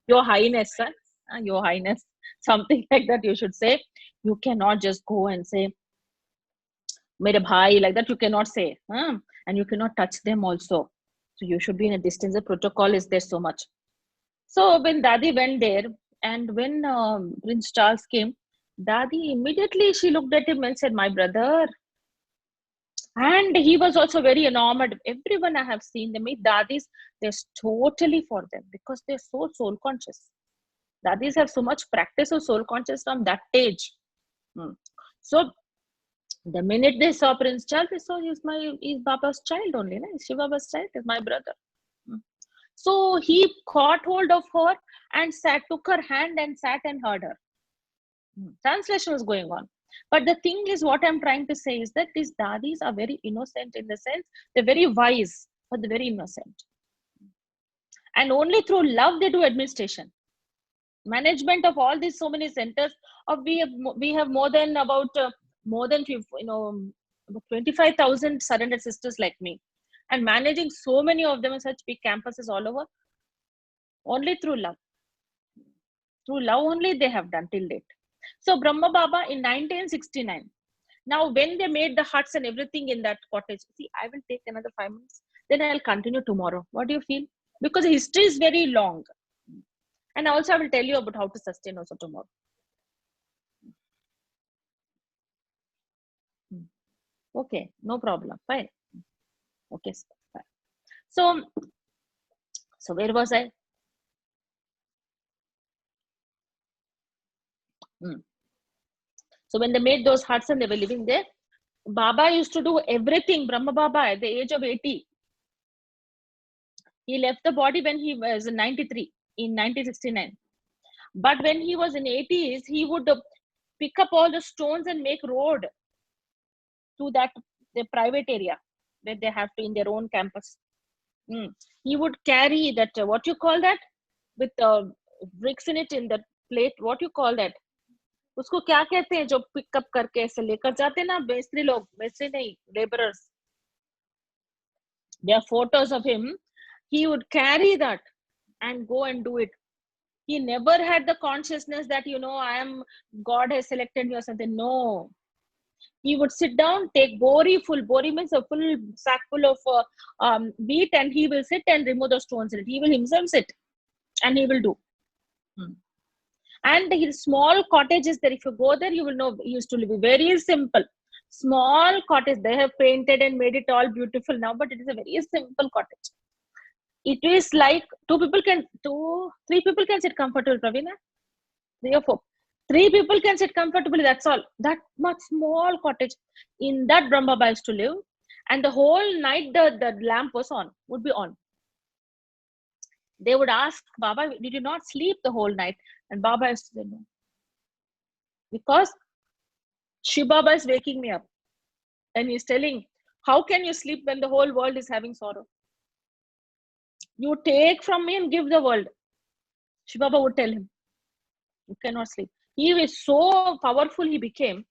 Your highness, sir. Your highness. Something like that you should say. You cannot just go and say, mere bhai, like that. You cannot say. And you cannot touch them also. So you should be in a distance. The protocol is there so much. So when Dadi went there, and when Prince Charles came, Dadi immediately, she looked at him and said, my brother. And he was also very enamored. Everyone I have seen them meet dadis, there's totally for them because they're so soul conscious. Dadis have so much practice of soul conscious from that age. So the minute they saw Prince Charles, they saw he's Baba's child only. He's Shiva's child, is my brother. So he caught hold of her and took her hand and sat and heard her. Translation was going on. But the thing is, what I'm trying to say is that these dadis are very innocent in the sense they're very wise, but they're very innocent. And only through love they do administration. Management of all these so many centers. We have more than 25,000 surrendered sisters like me, and managing so many of them in such big campuses all over. Only through love. Through love only they have done till date. So Brahma Baba in 1969. Now, when they made the huts and everything in that cottage, see, I will take another 5 minutes. Then I'll continue tomorrow. What do you feel? Because history is very long. And also I will tell you about how to sustain also tomorrow. Okay, no problem. Fine. Okay, fine. So where was I? Mm. So when they made those huts and they were living there, Baba used to do everything. Brahma Baba at the age of 80. He left the body when he was 93 in 1969. But when he was in 80s, he would pick up all the stones and make road to that the private area where they have to in their own campus. Mm. He would carry that what you call that with bricks in it in the plate. What you call that? उसको क्या कहते हैं जो pickup करके ऐसे लेकर जाते हैं ना मिस्त्री लोग मिस्त्री नहीं laborers. There are photos of him. He would carry that and go and do it. He never had the consciousness that I am God has selected me or something. No, he would sit down, take bori means a full sack full of wheat, and he will sit and remove the stones in it. He will himself sit and he will do. And his small cottages there, if you go there, you will know he used to live very simple. Small cottage. They have painted and made it all beautiful now, but it is a very simple cottage. It is like three people can sit comfortable, Pravina. 3 or 4. 3 people can sit comfortably, that's all. That much small cottage. In that Brahma Baba used to live. And the whole night the lamp was on, would be on. They would ask, Baba, did you not sleep the whole night? And Baba used to say, no. Because Shiv Baba is waking me up. And he's telling, how can you sleep when the whole world is having sorrow? You take from me and give the world. Shiv Baba would tell him, you cannot sleep. He was so powerful he became.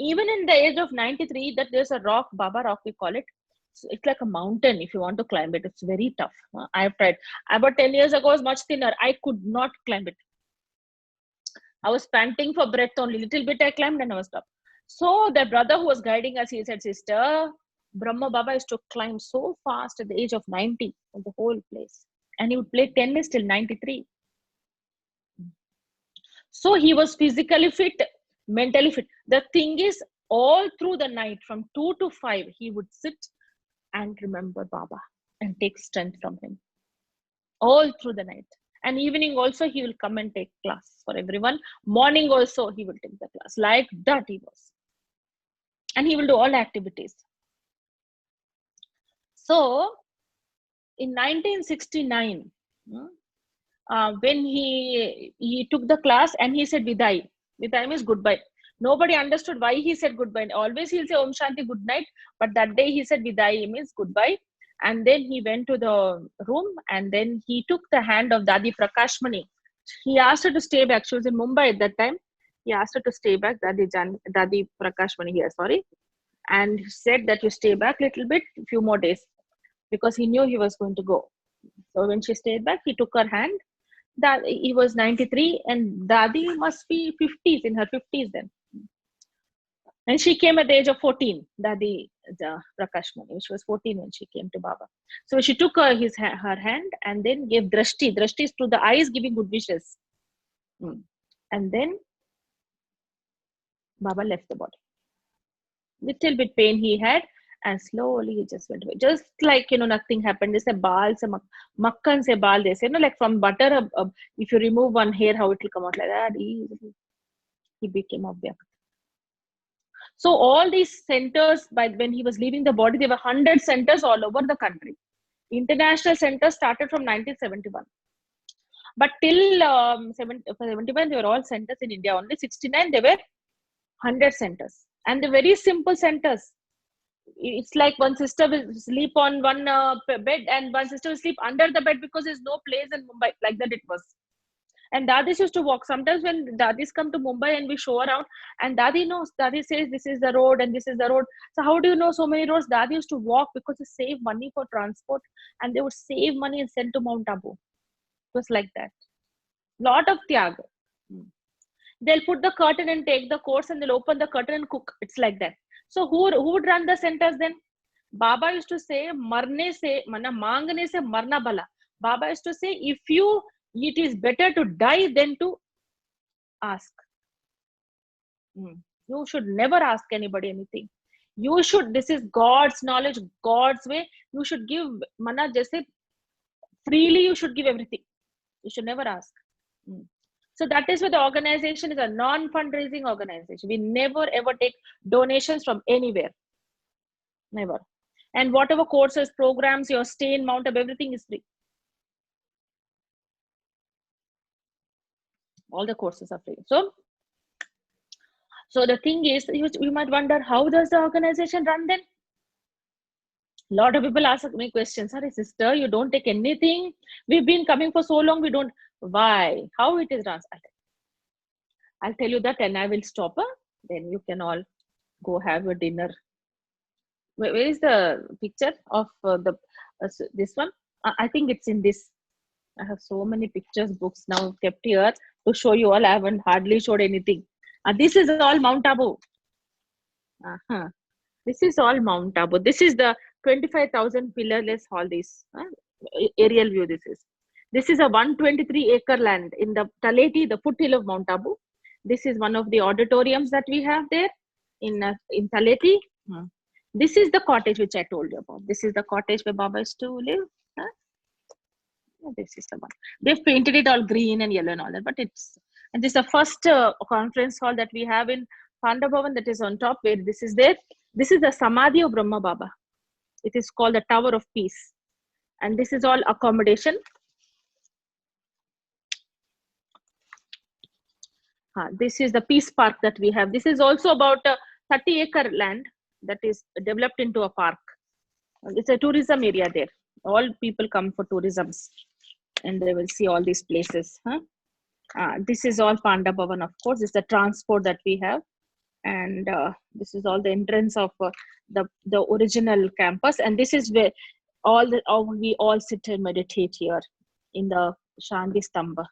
Even in the age of 93, that there's a rock, Baba rock we call it. It's like a mountain if you want to climb it. It's very tough. I have tried. About 10 years ago, I was much thinner. I could not climb it. I was panting for breath only. Little bit I climbed and I was stopped. So the brother who was guiding us, he said, sister, Brahma Baba used to climb so fast at the age of 90 on the whole place. And he would play tennis till 93. So he was physically fit, mentally fit. The thing is, all through the night from 2 to 5, he would sit and remember Baba and take strength from him. All through the night. And evening also, he will come and take class for everyone. Morning also, he will take the class. Like that he was. And he will do all activities. So, in 1969, when he took the class and he said Vidai. Vidai means goodbye. Nobody understood why he said goodbye. Always he'll say Om Shanti, good night. But that day he said Vidai means goodbye. And then he went to the room and then he took the hand of Dadi Prakashmani. He asked her to stay back. She was in Mumbai at that time. He asked her to stay back, Dadi Prakashmani here, sorry. And said that you stay back a little bit, a few more days. Because he knew he was going to go. So when she stayed back, he took her hand. That he was 93 and Dadi must be 50s, in her 50s then. And she came at the age of 14, Dadi Prakashmani. She was 14 when she came to Baba. So she took her hand and then gave drashti. Drashti is through the eyes, giving good wishes. And then Baba left the body. Little bit pain he had. And slowly he just went away. Just like, nothing happened. They say baal se makkan se baal, they say, like from butter, if you remove one hair, how it will come out like that. He became Abhyakt. So all these centers, when he was leaving the body, there were 100 centers all over the country. International centers started from 1971. But till 71, they were all centers in India. Only 69, there were 100 centers. And they're very simple centers. It's like one sister will sleep on one bed and one sister will sleep under the bed because there's no place in Mumbai. Like that it was. And Dadis used to walk. Sometimes when Dadis come to Mumbai and we show around, and Dadi knows, Dadi says this is the road and this is the road. So how do you know so many roads? Dadi used to walk because they save money for transport and they would save money and send to Mount Abu. It was like that. Lot of tyag. They'll put the curtain and take the course and they'll open the curtain and cook. It's like that. So who would run the centers then? Baba used to say, marne se, mangne se marna bala. Baba used to say, it is better to die than to ask. You should never ask anybody anything. You should, this is God's knowledge, God's way. You should give, freely you should give everything. You should never ask. So that is why the organization is a non-fundraising organization. We never ever take donations from anywhere. Never. And whatever courses, programs, your stay in Mount Abu, everything is free. All the courses are free. So the thing is, you might wonder, how does the organization run then? A lot of people ask me questions. Sorry, sister, you don't take anything. We've been coming for so long. We don't. Why? How it is run? I'll tell you that, and I will stop. Then you can all go have your dinner. Where is the picture of this one? I think it's in this. I have so many pictures, books now kept here to show you all. I haven't hardly showed anything. This is all Mount Abu. This is all Mount Abu. This is the 25,000 pillarless hall. This aerial view. This is a 123-acre land in the Taleti, the foothill of Mount Abu. This is one of the auditoriums that we have there in Taleti. This is the cottage which I told you about. This is the cottage where Baba used to live. This is the one. They've painted it all green and yellow and all that, but and this is the first conference hall that we have in Panda Bhavan, that is on top, where this is there. This is the Samadhi of Brahma Baba. It is called the Tower of Peace. And this is all accommodation. This is the Peace Park that we have. This is also about a 30-acre land that is developed into a park. It's a tourism area there. All people come for tourism and they will see all these places. This is all Panda Bhavan, of course. This is the transport that we have. And this is all the entrance of the original campus. And this is where we all sit and meditate here in the Shanti Stamba.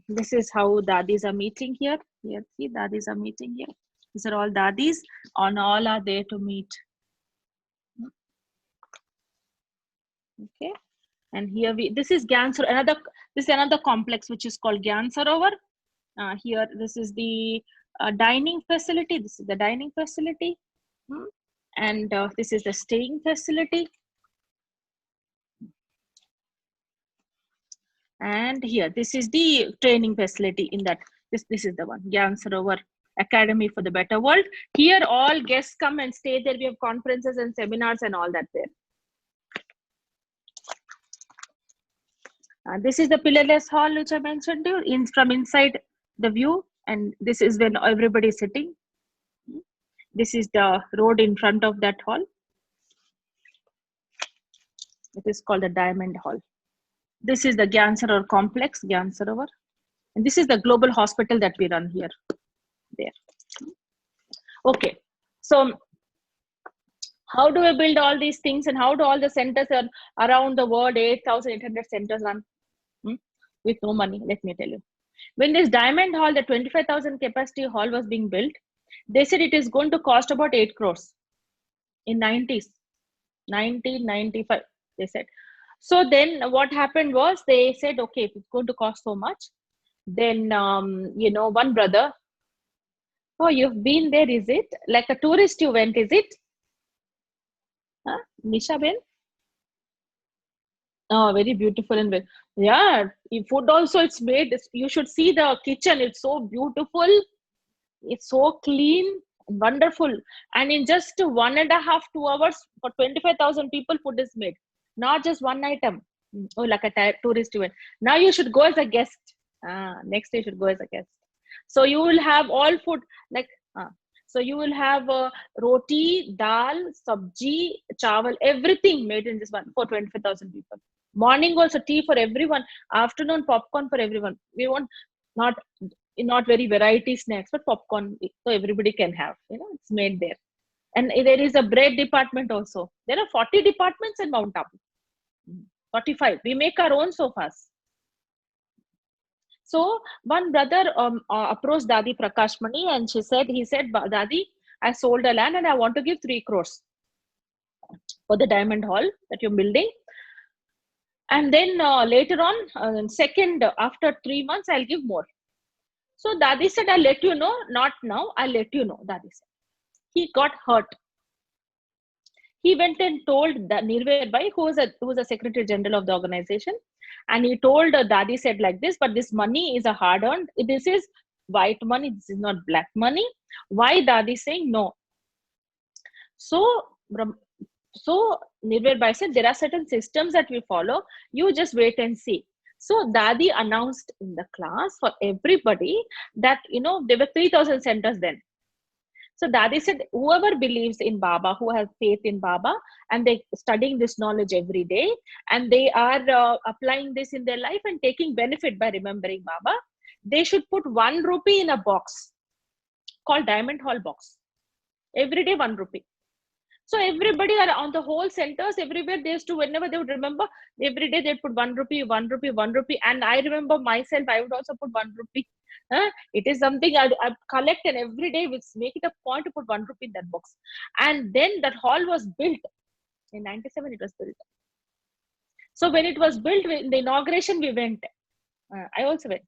This is how dadis are meeting here. Here, see, dadis are meeting here. These are all dadis, and all are there to meet. Okay, and here this is Gyan Sarovar. This is another complex which is called Gyan Sarovar. Here, this is the dining facility. This is the dining facility, and this is the staying facility. And here, this is the training facility in that. This is the one, Gyan Sarovar Academy for the Better World. Here, all guests come and stay there. We have conferences and seminars and all that there. This is the pillarless hall which I mentioned to you, from inside the view, and this is when everybody is sitting. This is the road in front of that hall. It is called the Diamond Hall. This is the Gyan Sarovar complex, Gyan Sarovar. And this is the global hospital that we run here. There. Okay. So how do we build all these things, and how do all the centers around the world, 8,800 centers run? With no money, let me tell you. When this Diamond Hall, the 25,000 capacity hall was being built, they said it is going to cost about 8 crores in 1995, they said. So then what happened was, they said, okay, if it's going to cost so much, then, one brother, oh, you've been there, is it? Like a tourist you went, is it? Nisha Ben? Oh, very beautiful. And yeah, food also, it's made, you should see the kitchen. It's so beautiful. It's so clean, wonderful. And in just 1.5 to 2 hours, for 25,000 people, food is made. Not just one item. Oh, like a tourist event. Now you should go as a guest. Next day you should go as a guest. So you will have all food, like, so you will have roti, dal, sabji, chawal, everything made in this one for 25,000 people. Morning also tea for everyone. Afternoon popcorn for everyone. We want not very variety snacks, but popcorn, so everybody can have. It's made there. And there is a bread department also. There are 40 departments in Mount Abu. 45. We make our own sofas. So one brother approached Dadi Prakashmani, and he said, Dadi, I sold a land and I want to give 3 crores for the Diamond Hall that you're building. And then later on, after 3 months, I'll give more. So Dadi said, I'll let you know. Not now, I'll let you know, Dadi said. He got hurt. He went and told the Nirvair Bhai, who was a Secretary General of the organization. And he told Dadi said like this, but this money is a hard earned. This is white money. This is not black money. Why Dadi saying no? So, so Nirver Bhai said there are certain systems that we follow. You just wait and see. So Dadi announced in the class for everybody that, there were 3,000 centers then. So Dadi said, whoever believes in Baba, who has faith in Baba, and they studying this knowledge every day, and they are applying this in their life and taking benefit by remembering Baba, they should put 1 rupee in a box called Diamond Hall box. Every day 1 rupee. So everybody are on the whole centers, everywhere they used to, whenever they would remember, every day they'd put 1 rupee, 1 rupee, 1 rupee. And I remember myself, I would also put 1 rupee. It is something I collect, and every day we make it a point to put 1 rupee in that box. And then that hall was built. In 97, it was built. So when it was built, in the inauguration, we went. I also went.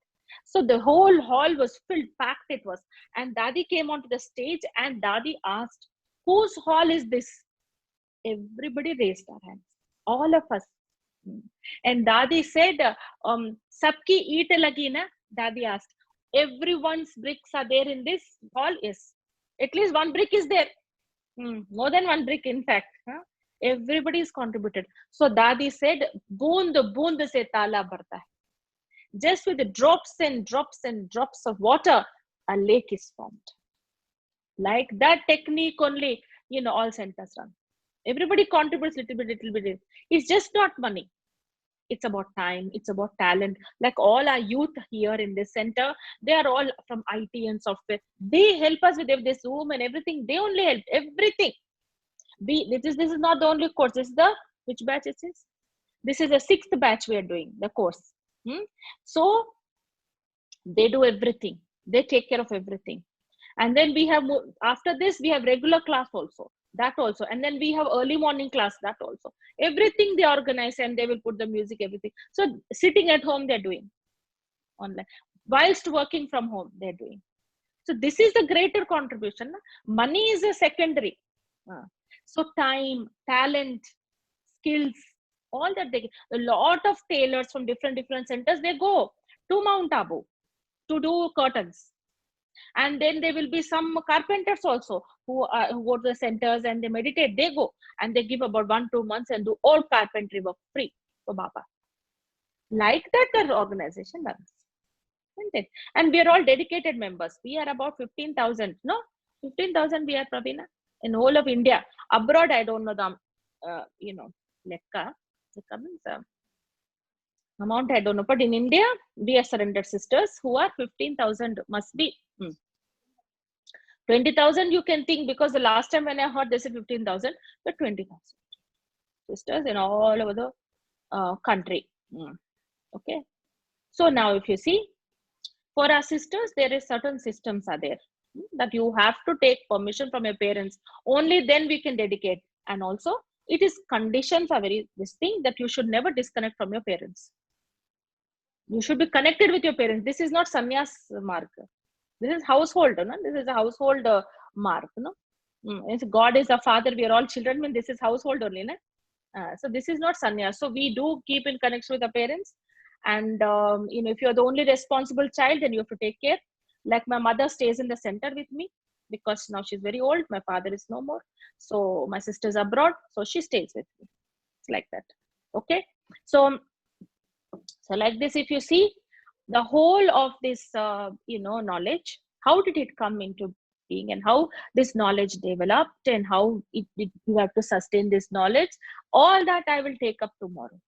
So the whole hall was filled, packed it was. And Dadi came onto the stage and Dadi asked, whose hall is this? Everybody raised their hands. All of us. And Dadi said, Sabki eat lagi na? Dadi asked. Everyone's bricks are there in this hall? Yes. At least 1 brick is there. More than 1 brick, in fact. Everybody is contributed. So Dadi said, boond se tala bharta hai. Just with the drops and drops and drops of water, a lake is formed. Like that technique only, all centers run. Everybody contributes little bit. It's just not money. It's about time. It's about talent. Like all our youth here in this center, they are all from IT and software. They help us with this Zoom and everything. They only help everything. This is not the only course. This is which batch it is? This is the 6th batch we are doing, the course. So they do everything. They take care of everything. And then we have, after this, we have regular class also. That also. And then we have early morning class, that also. Everything they organize, and they will put the music, everything. So sitting at home, they're doing online. Whilst working from home, they're doing. So this is the greater contribution. Money is a secondary. So time, talent, skills, all that a lot of tailors from different centers, they go to Mount Abu to do curtains. And then there will be some carpenters also who go to the centers and they meditate. They go and they give about 1-2 months and do all carpentry work free for Baba. Like that, the organization runs. Isn't it? And we are all dedicated members. We are about 15,000. No, 15,000 we are, Pravina, in whole of India. Abroad, I don't know the, lekka. Lekka means amount, I don't know. But in India, we are surrendered sisters who are 15,000 must be. 20,000 you can think, because the last time when I heard they said 15,000, but 20,000 sisters in all over the country. Okay. So now if you see, for our sisters, there is certain systems are there that you have to take permission from your parents. Only then we can dedicate. And also it is conditions are very, this thing that you should never disconnect from your parents. You should be connected with your parents. This is not sannyas mark. This is household. No? This is a household mark. No? God is a father. We are all children. When this is household only. No? So this is not sannyas. So we do keep in connection with the parents. And if you're the only responsible child, then you have to take care. Like my mother stays in the center with me because now she's very old. My father is no more. So my sister's abroad. So she stays with me. It's like that. Okay. So like this, if you see the whole of this, knowledge, how did it come into being and how this knowledge developed and how you have to sustain this knowledge, all that I will take up tomorrow.